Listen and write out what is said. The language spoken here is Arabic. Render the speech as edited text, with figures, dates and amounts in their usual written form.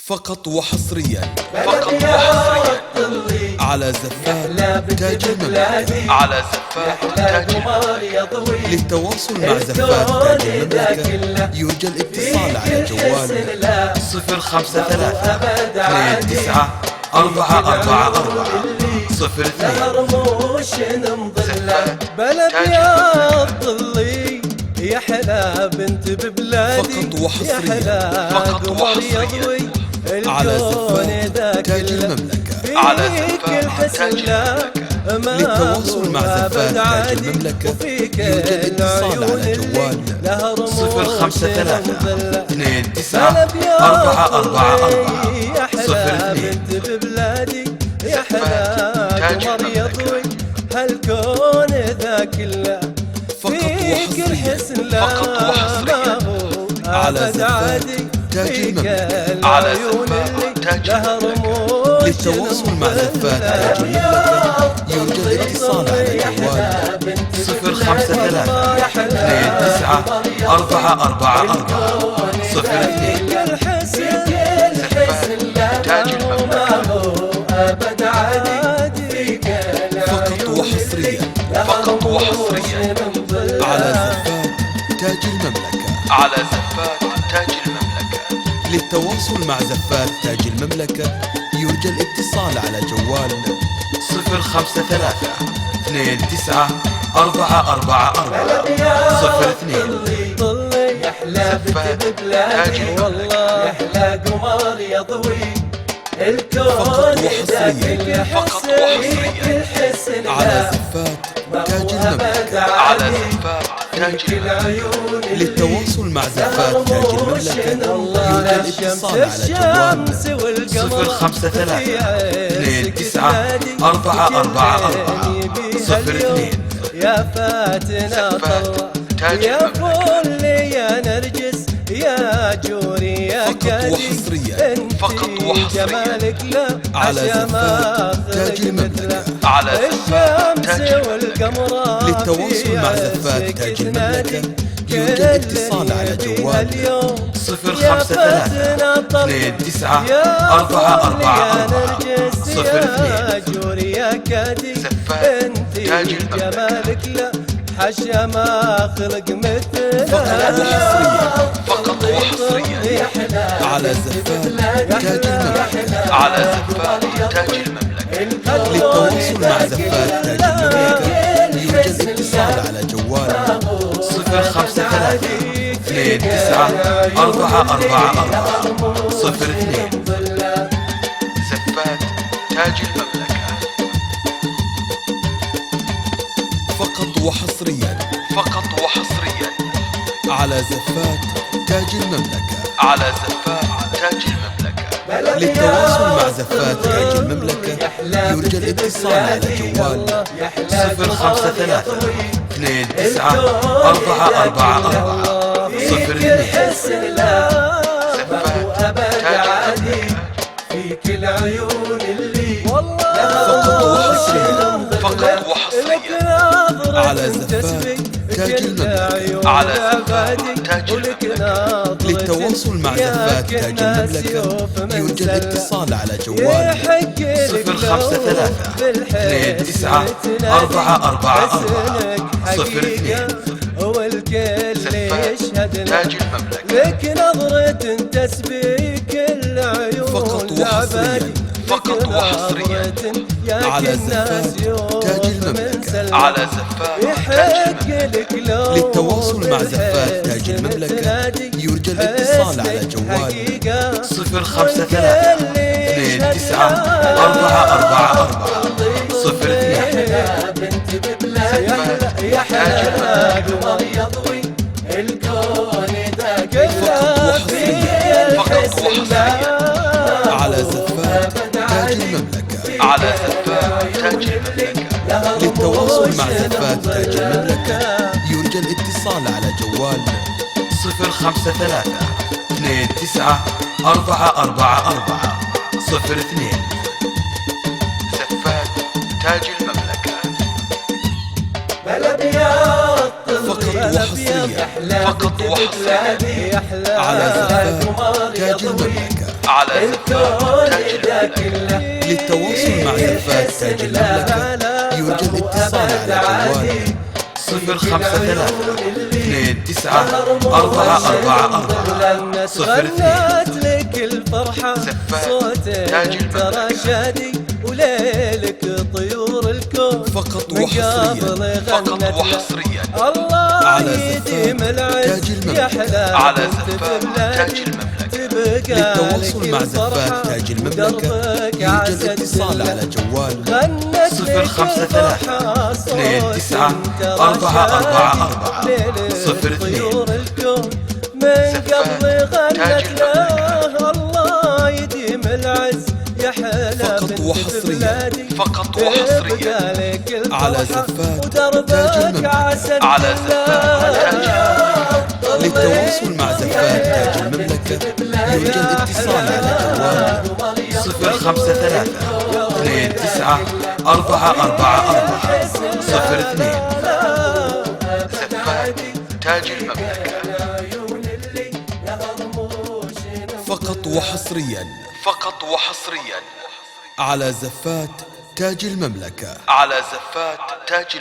فقط وحصريا على زفات تاج المملكة. على زفات تاج المملكة. للتواصل مع زفات تاج المملكة يرجى الاتصال على جوال 053-29-444-02. بلا بياض ظلي يا حلا بنت ببلادي، فقط وحصريا على زفات تاج المملكة. على زفات تاج المملكة. للتواصل مع زفات تاج المملكة يرجى الاتصال على جوال 053-29-444-02. يا حلا قمر يضوي هالكون ذا كله، فيك الحسن لا ما هو أبد عادي، فيك العيون اللي لها رموش. للتواصل مع زفات تاج المملكة يرجى الاتصال على جوال 053-29-444-02. تاج المملكة. فقط وحصريا على زفات تاج المملكة. على زفات تاج المملكة. للتواصل مع زفات تاج المملكة يرجى الاتصال على جوال 053-29-444-02. يحلى بنت ببلادي والله يحلى قمر يضوي الكون ذاك فقط وحصريا على زفات تاج المملكة. على زفات تاج المملكة. للتواصل مع زفات تاج المملكة يرجى الاتصال على جوال 053-29-444-02. يا فاتنا طلع يا فل يا نرجس يا جوري يا كادي، فقط وحصريا جمالك لا على زفات تاج المملكة. على زفات تاج المملكة. للتواصل مع زفات تاج المملكة يرجى الاتصال على جوال 053-29-444-02. يا كادي انت تاج المملكة. جمالك لا حشا ما خلق مثلها. فقط وحصريا على زفات تاج المملكة. على زفات تاج المملكة. للتواصل مع زفات تاج المملكة يرجى الاتصال على جوال 053-29-444-02. زفات تاج المملكة. فقط وحصريا على زفات تاج المملكة. على زفات تاج المملكة. للتواصل مع زفات تاج المملكة يرجى الاتصال على جوال 053-29-444-02. فيك العيون اللي فقط وحصريا على زفات تاج المملكة. على زفات تاج المملكة. للتواصل مع زفات تاج المملكة يرجى الاتصال على جوال 053-29-444-02. والكل يشهد تاج المملكة. لك نظرة تسبيك العيون. فقط وحصريا على زفات تاج المملكة. على زفات تاج المملكة. للتواصل مع زفات تاج المملكة يرجى الاتصال على جوال 053-29-444-02. يا حلا قمر يضوي الكون ذا كله، فقط وحصريا على زفات تاج المملكة. على زفات تاج المملكة. للتواصل مع زفات تاج المملكة يرجى الاتصال على جوال 053-29-444-02. زفات تاج المملكة. بلا بياض وحصريا فقط وحصريا على زفات تاج المملكة على زفات تاج المملكة. للتواصل مع زفات تاج المملكة يوجد اتصال على جوال 053-29-444 غنت لك الفرحة صوتك ترى شادي وليلك طيور الكون فقط وحصريا فقط وحصريا الله يديم العز يحلى على زفات تاج المملكة. للتواصل مع زفات تاج المملكة يوجد اتصال على جوال 053-29-444 من قبل غنت له الله يديم العز يحلى فقط وحصريا فقط وحصريا على زفات تاج المملكة على زفات تاج. للتواصل مع زفات تاج المملكة يوجد اتصال على جوال 053-29-444 زفات تاج المملكة. فقط وحصريا فقط وحصريا على زفات تاج المملكة على زفات تاج